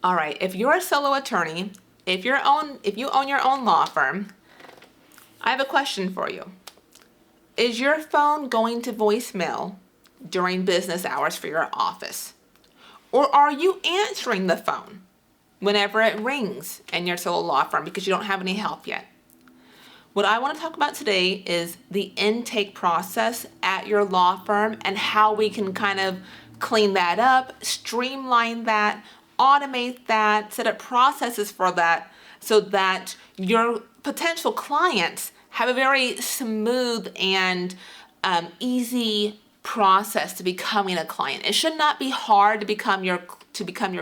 All right, if you're a solo attorney, if you own your own law firm, I have a question for you. Is your phone going to voicemail during business hours for your office? Or are you answering the phone whenever it rings in your solo law firm because you don't have any help yet? What I want to talk about today is the intake process at your law firm and how we can kind of clean that up, streamline that, automate that, set up processes for that so that your potential clients have a very smooth and easy process to becoming a client. It should not be hard to become your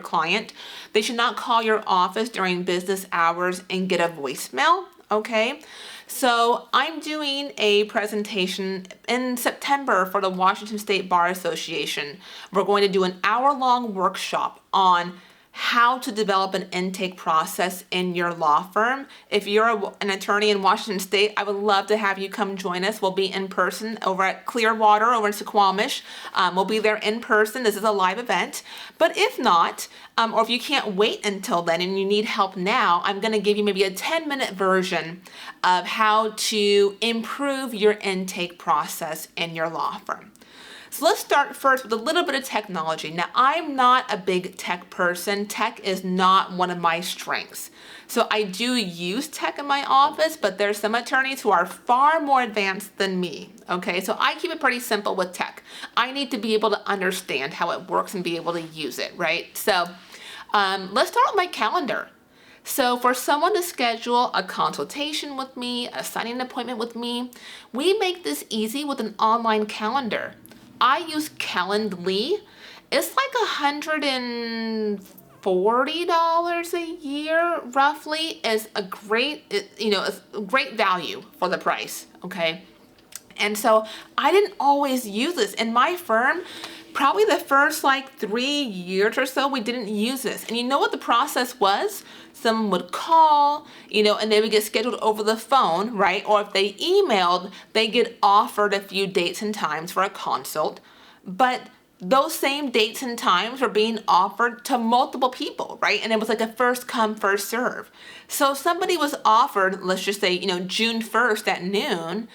client. They should not call your office during business hours and get a voicemail, okay? So I'm doing a presentation in September for the Washington State Bar Association. We're going to do an hour-long workshop on how to develop an intake process in your law firm. If you're an attorney in Washington State, I would love to have you come join us. We'll be in person over at Clearwater over in Suquamish. We'll be there in person. This is a live event. But if not, or if you can't wait until then and you need help now, I'm going to give you maybe a 10-minute version of how to improve your intake process in your law firm. So let's start first with a little bit of technology. Now, I'm not a big tech person. Tech is not one of my strengths. So I do use tech in my office, but there's some attorneys who are far more advanced than me. Okay, so I keep it pretty simple with tech. I need to be able to understand how it works and be able to use it, right? So let's start with my calendar. So for someone to schedule a consultation with me, a signing appointment with me, we make this easy with an online calendar. I use Calendly. It's like $140 a year, roughly. It's a great, it's a great value for the price, okay? And so I didn't always use this. In my firm, probably the first 3 years or so, we didn't use this. And you know what the process was? Someone would call, and they would get scheduled over the phone, right? Or if they emailed, they get offered a few dates and times for a consult. But those same dates and times were being offered to multiple people, right? And it was like a first come, first serve. So if somebody was offered, let's just say, June 1st at noon,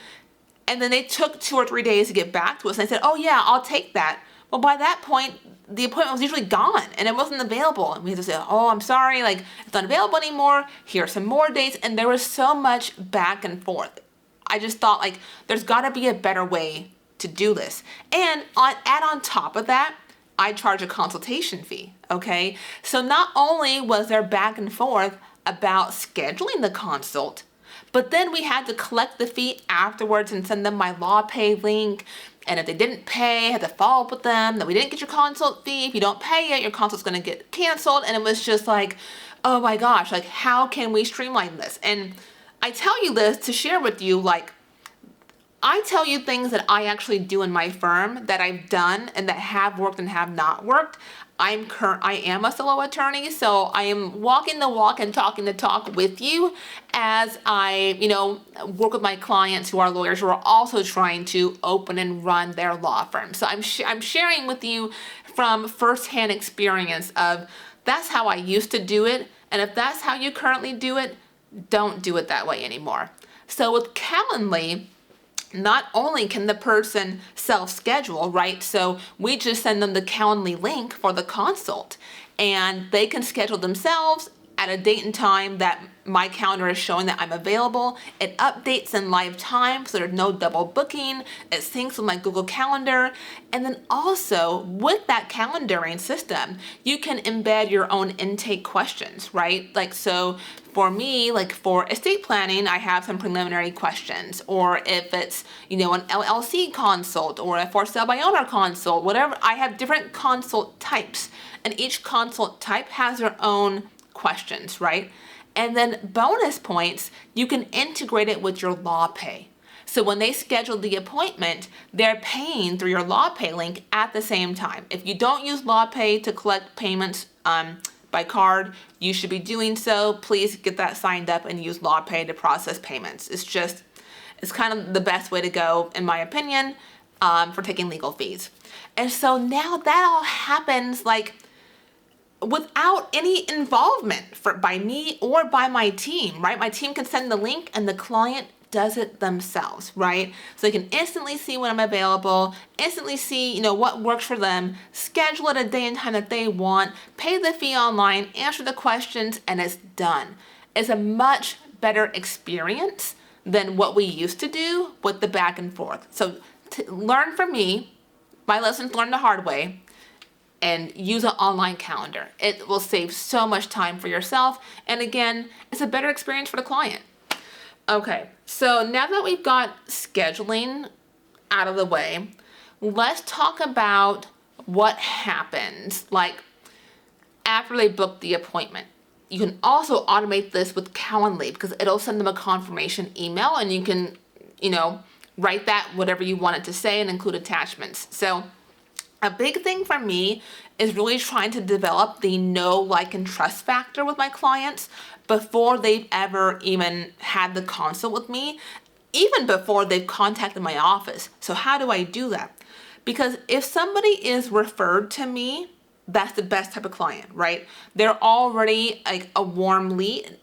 and then they took 2 or 3 days to get back to us, and they said, oh yeah, I'll take that. Well, by that point, the appointment was usually gone and it wasn't available. And we had to say, oh, I'm sorry, it's not available anymore. Here are some more dates. And there was so much back and forth. I just thought there's gotta be a better way to do this. And add on top of that, I charge a consultation fee, okay? So not only was there back and forth about scheduling the consult, but then we had to collect the fee afterwards and send them my LawPay link. And if they didn't pay, I had to follow up with them that we didn't get your consult fee. If you don't pay it, your consult's gonna get canceled. And it was just oh my gosh, how can we streamline this? And I tell you this to share with you, I tell you things that I actually do in my firm that I've done and that have worked and have not worked. I am a solo attorney, so I am walking the walk and talking the talk with you as I, work with my clients who are lawyers who are also trying to open and run their law firm. So I'm sharing with you from firsthand experience of that's how I used to do it, and if that's how you currently do it, don't do it that way anymore. So with Calendly, not only can the person self-schedule, right? So we just send them the Calendly link for the consult and they can schedule themselves at a date and time that my calendar is showing that I'm available. It updates in live time, so there's no double booking. It syncs with my Google Calendar. And then also with that calendaring system, you can embed your own intake questions, right? So for me, for estate planning, I have some preliminary questions. Or if it's, an LLC consult or a for sale by owner consult, whatever, I have different consult types. And each consult type has their own questions, right? And then bonus points, you can integrate it with your LawPay. So when they schedule the appointment, they're paying through your LawPay link at the same time. If you don't use LawPay to collect payments by card, you should be doing so. Please get that signed up and use LawPay to process payments. It's kind of the best way to go, in my opinion, for taking legal fees. And so now that all happens without any involvement by me or by my team, right? My team can send the link and the client does it themselves, right? So they can instantly see when I'm available, instantly see, what works for them, schedule it a day and time that they want, pay the fee online, answer the questions, and it's done. It's a much better experience than what we used to do with the back and forth. So learn from me, my lessons learned the hard way, and use an online calendar. It will save so much time for yourself. And again, it's a better experience for the client. Okay, so now that we've got scheduling out of the way, let's talk about what happens like after they book the appointment. You can also automate this with Calendly because it'll send them a confirmation email and you can, write that whatever you want it to say and include attachments. So a big thing for me is really trying to develop the know, like, and trust factor with my clients before they've ever even had the consult with me, even before they've contacted my office. So how do I do that? Because if somebody is referred to me, that's the best type of client, right? They're already like a warm lead.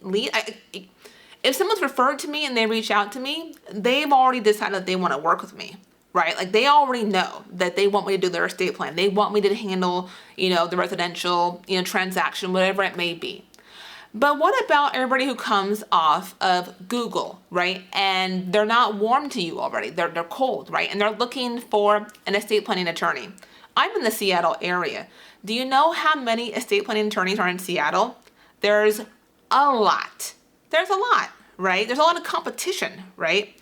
If someone's referred to me and they reach out to me, they've already decided that they want to work with me. Right? Like they already know that they want me to do their estate plan. They want me to handle, the residential, transaction, whatever it may be. But what about everybody who comes off of Google, right? And they're not warm to you already. They're cold, right? And they're looking for an estate planning attorney. I'm in the Seattle area. Do you know how many estate planning attorneys are in Seattle? There's a lot. There's a lot, right? There's a lot of competition, right?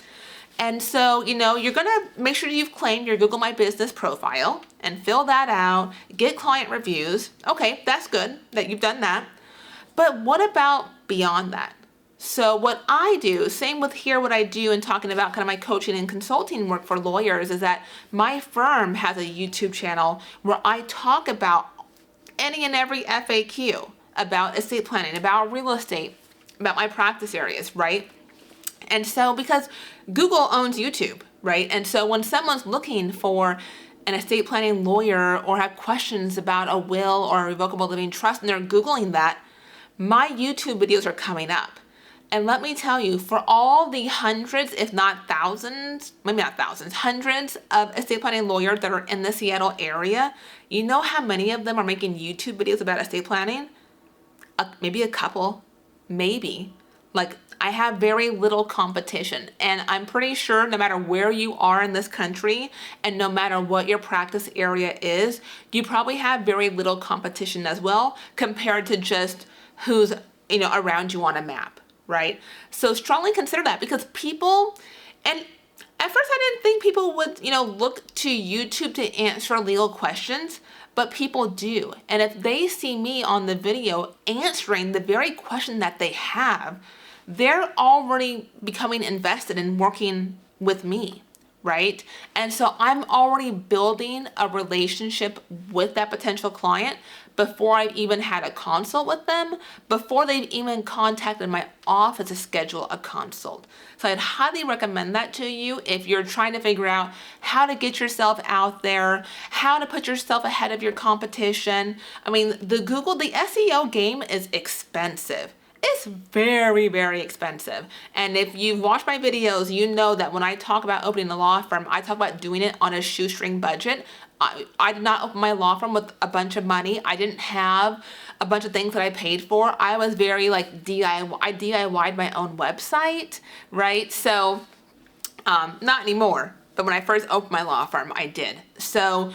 And so, you're going to make sure you've claimed your Google My Business profile and fill that out, get client reviews. Okay, that's good that you've done that. But what about beyond that? So what I do, same with here, what I do in talking about kind of my coaching and consulting work for lawyers is that my firm has a YouTube channel where I talk about any and every FAQ about estate planning, about real estate, about my practice areas, right? And so because Google owns YouTube, right? And so when someone's looking for an estate planning lawyer or have questions about a will or a revocable living trust and they're Googling that, my YouTube videos are coming up. And let me tell you, for all the hundreds, if not thousands, maybe not thousands, hundreds of estate planning lawyers that are in the Seattle area, you know how many of them are making YouTube videos about estate planning? Maybe a couple, maybe. Like, I have very little competition, and I'm pretty sure no matter where you are in this country and no matter what your practice area is, you probably have very little competition as well compared to just who's, around you on a map, right? So strongly consider that because people, and at first I didn't think people would, look to YouTube to answer legal questions, but people do. And if they see me on the video answering the very question that they have, they're already becoming invested in working with me, right? And so I'm already building a relationship with that potential client before I've even had a consult with them, before they've even contacted my office to schedule a consult. So I'd highly recommend that to you if you're trying to figure out how to get yourself out there, how to put yourself ahead of your competition. I mean, the SEO game is expensive. It's very, very expensive. And if you've watched my videos, you know that when I talk about opening a law firm, I talk about doing it on a shoestring budget. I did not open my law firm with a bunch of money. I didn't have a bunch of things that I paid for. I was very DIY. I DIY'd my own website, right? So, not anymore. But when I first opened my law firm, I did. So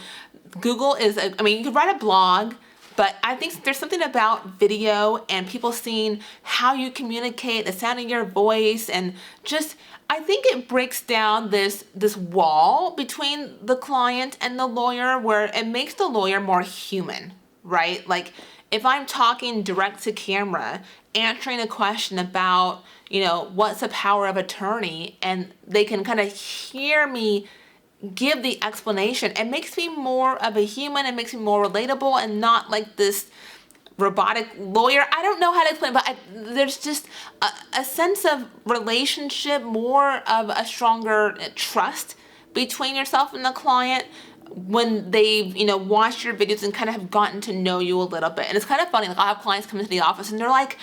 Google is, you could write a blog, but I think there's something about video and people seeing how you communicate, the sound of your voice, and just, I think it breaks down this wall between the client and the lawyer where it makes the lawyer more human, right? Like if I'm talking direct to camera, answering a question about, what's the power of attorney, and they can kind of hear me give the explanation, it makes me more of a human, it makes me more relatable and not like this robotic lawyer. I don't know how to explain, but there's just a sense of relationship, more of a stronger trust between yourself and the client when they've, watched your videos and kind of have gotten to know you a little bit. And it's kind of funny, like, I'll have clients come into the office and they're like,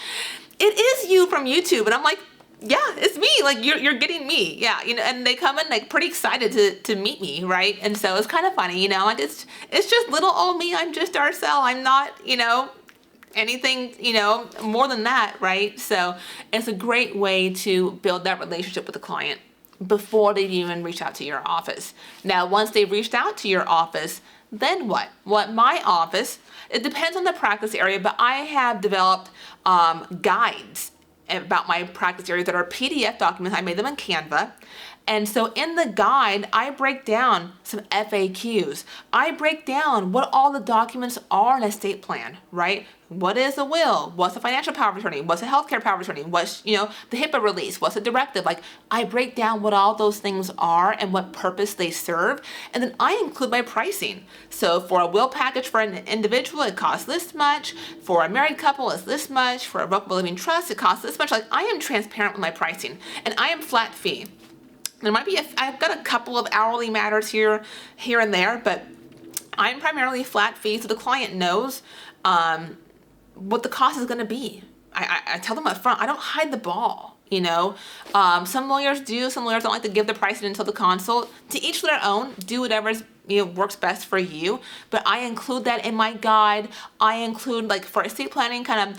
it is you from YouTube. And I'm like, yeah, it's me. Like, you're getting me. Yeah. And they come in like pretty excited to meet me. Right. And so it's kind of funny, like it's just little old me. I'm just Arcel. I'm not, anything, more than that. Right. So it's a great way to build that relationship with the client before they even reach out to your office. Now, once they've reached out to your office, then what? Well, at my office, it depends on the practice area, but I have developed guides about my practice areas that are PDF documents. I made them in Canva. And so in the guide, I break down some FAQs. I break down what all the documents are in a estate plan, right? What is a will? What's a financial power of attorney? What's a healthcare power of attorney? What's, the HIPAA release? What's a directive? Like, I break down what all those things are and what purpose they serve. And then I include my pricing. So for a will package for an individual, it costs this much. For a married couple, it's this much. For a revocable living trust, it costs this much. Like, I am transparent with my pricing, and I am flat fee. There might be I've got a couple of hourly matters here and there, but I'm primarily flat fee, so the client knows what the cost is going to be. I tell them up front. I don't hide the ball. Some lawyers do. Some lawyers don't like to give the pricing until the consult. To each their own. Do whatever's works best for you. But I include that in my guide. I include, like, for estate planning, I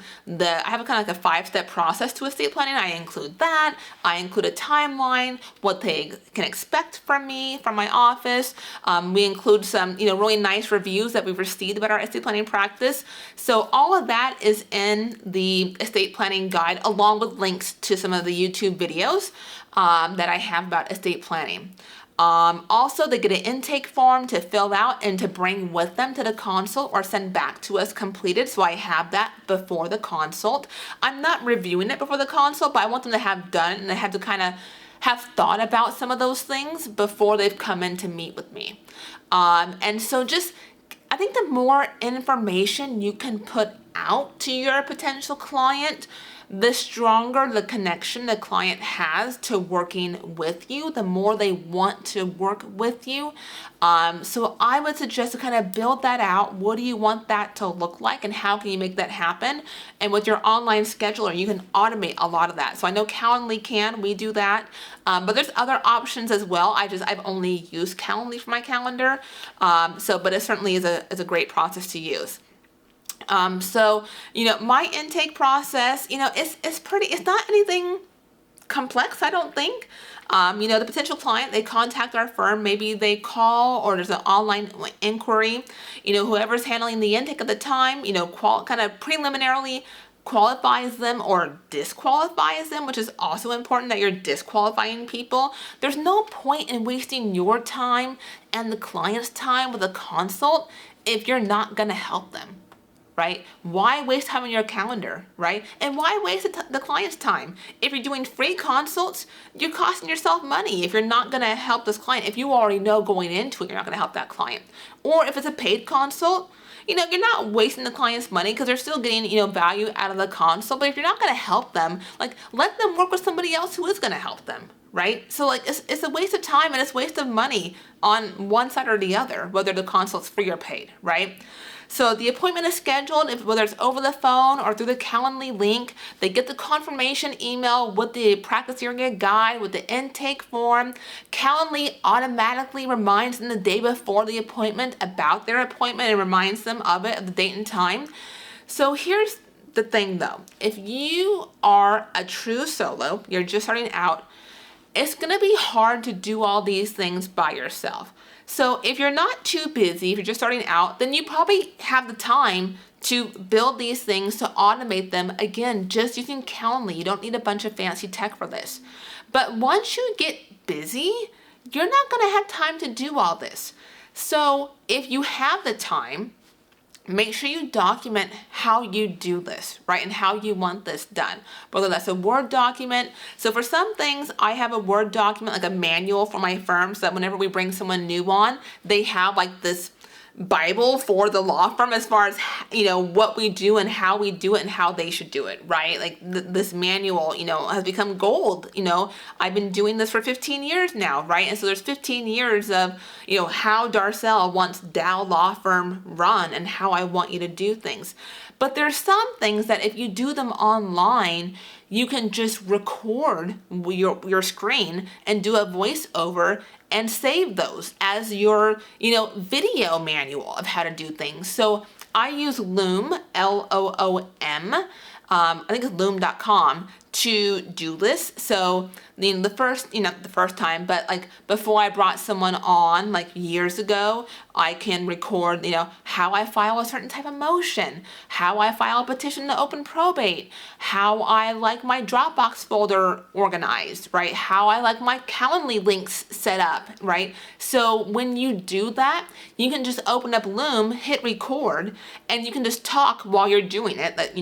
have like a 5-step process to estate planning. I include that. I include a timeline, what they can expect from me, from my office. We include some, really nice reviews that we've received about our estate planning practice. So all of that is in the estate planning guide, along with links to some of the YouTube videos that I have about estate planning. Also, they get an intake form to fill out and to bring with them to the consult or send back to us completed. So I have that before the consult. I'm not reviewing it before the consult, but I want them to have done it, and they have to kind of have thought about some of those things before they've come in to meet with me. And so I think the more information you can put out to your potential client, the stronger the connection the client has to working with you, the more they want to work with you. So I would suggest to kind of build that out. What do you want that to look like, and how can you make that happen? And with your online scheduler, you can automate a lot of that. So I know Calendly can, we do that. But there's other options as well. I've only used Calendly for my calendar. But it certainly is a great process to use. My intake process, it's not anything complex, I don't think. The potential client, they contact our firm, maybe they call, or there's an online inquiry, whoever's handling the intake at the time, kind of preliminarily qualifies them or disqualifies them, which is also important that you're disqualifying people. There's no point in wasting your time and the client's time with a consult if you're not going to help them. Right? Why waste time on your calendar, right? And why waste the client's time? If you're doing free consults, you're costing yourself money if you're not going to help this client. If you already know going into it, you're not going to help that client. Or if it's a paid consult, you're not wasting the client's money because they're still getting, value out of the consult. But if you're not going to help them, let them work with somebody else who is going to help them, right? So it's a waste of time, and it's a waste of money on one side or the other, whether the consult's free or paid, right? So the appointment is scheduled, whether it's over the phone or through the Calendly link. They get the confirmation email with the practice area guide, with the intake form. Calendly automatically reminds them the day before the appointment about their appointment and reminds them of it, of the date and time. So here's the thing though. If you are a true solo, you're just starting out, it's going to be hard to do all these things by yourself. So if you're not too busy, if you're just starting out, then you probably have the time to build these things, to automate them, again, just using Calendly. You don't need a bunch of fancy tech for this. But once you get busy, you're not going to have time to do all this. So if you have the time, make sure you document how you do this, right? And how you want this done, whether that's a Word document. So for some things, I have a Word document, like a manual for my firm, so that whenever we bring someone new on, they have like this Bible for the law firm as far as, what we do and how we do it and how they should do it, right? Like this manual, has become gold. I've been doing this for 15 years now, right? And so there's 15 years of, how Darcel wants Dow Law Firm run and how I want you to do things. But there's some things that if you do them online, you can just record your screen and do a voiceover and save those as your, video manual of how to do things. So I use Loom, Loom, I think it's loom.com to do this. So the first, not the first time, but like before I brought someone on like years ago, I can record, how I file a certain type of motion, how I file a petition to open probate, how I like my Dropbox folder organized, right? How I like my Calendly links set up, right? So when you do that, you can just open up Loom, hit record, and you can just talk while you're doing it. That,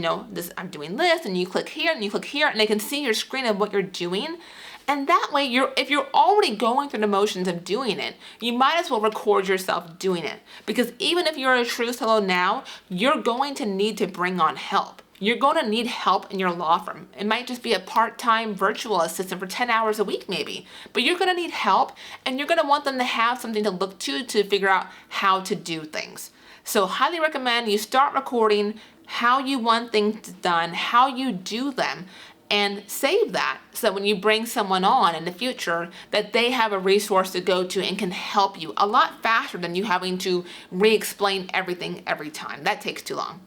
I'm doing this, and you click here, and you click here, and they can see your screen of what you're doing. And that way, if you're already going through the motions of doing it, you might as well record yourself doing it. Because even if you're a true solo now, you're going to need to bring on help. You're going to need help in your law firm. It might just be a part-time virtual assistant for 10 hours a week maybe. But you're going to need help, and you're going to want them to have something to look to figure out how to do things. So highly recommend you start recording how you want things done, how you do them, and save that so that when you bring someone on in the future, that they have a resource to go to and can help you a lot faster than you having to re-explain everything every time. That takes too long.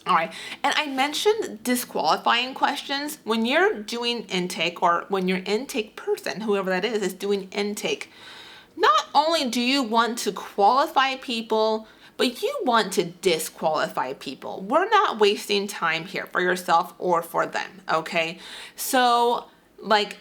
All right, and I mentioned disqualifying questions. When you're doing intake, or when your intake person, whoever that is doing intake, not only do you want to qualify people, but you want to disqualify people. We're not wasting time here for yourself or for them, okay? So, like,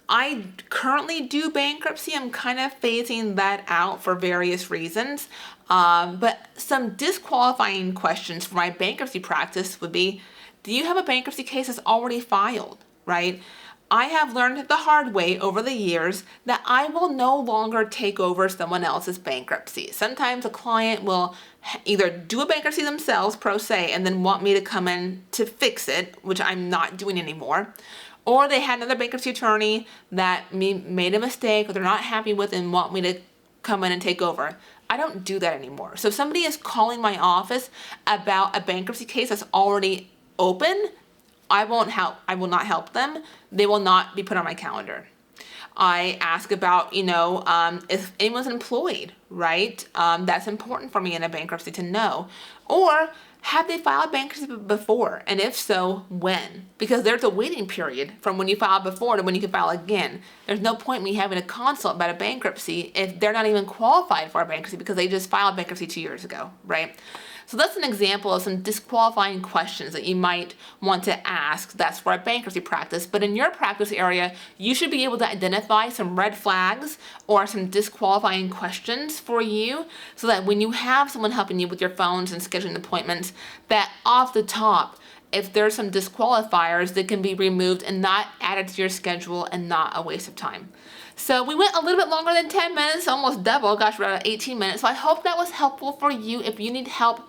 I currently do bankruptcy. I'm kind of phasing that out for various reasons. But some disqualifying questions for my bankruptcy practice would be, do you have a bankruptcy case that's already filed, right? I have learned the hard way over the years that I will no longer take over someone else's bankruptcy. Sometimes a client will either do a bankruptcy themselves, pro se, and then want me to come in to fix it, which I'm not doing anymore. Or they had another bankruptcy attorney that made a mistake or they're not happy with and want me to come in and take over. I don't do that anymore. So if somebody is calling my office about a bankruptcy case that's already open, I will not help them. They will not be put on my calendar. I ask about, if anyone's employed, right? That's important for me in a bankruptcy to know. Or have they filed bankruptcy before? And if so, when? Because there's a waiting period from when you filed before to when you can file again. There's no point in me having a consult about a bankruptcy if they're not even qualified for a bankruptcy because they just filed bankruptcy 2 years ago, right? So that's an example of some disqualifying questions that you might want to ask. That's for a bankruptcy practice. But in your practice area, you should be able to identify some red flags or some disqualifying questions for you so that when you have someone helping you with your phones and scheduling appointments, that off the top, if there's some disqualifiers that can be removed and not added to your schedule and not a waste of time. So we went a little bit longer than 10 minutes, almost double. Gosh, we're at 18 minutes. So I hope that was helpful for you. If you need help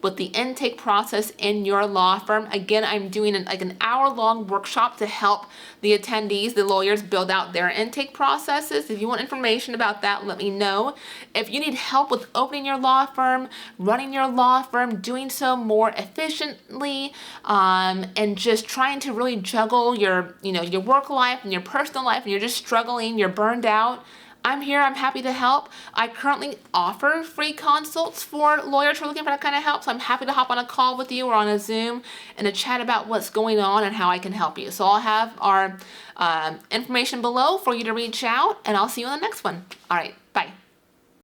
with the intake process in your law firm, again, I'm doing an hour-long workshop to help the attendees, the lawyers, build out their intake processes. If you want information about that, let me know. If you need help with opening your law firm, running your law firm, doing so more efficiently, and just trying to really juggle your work life and your personal life, and you're just struggling, you're burned out, I'm here. I'm happy to help. I currently offer free consults for lawyers who are looking for that kind of help. So I'm happy to hop on a call with you or on a Zoom and to chat about what's going on and how I can help you. So I'll have our information below for you to reach out, and I'll see you in the next one. All right. Bye.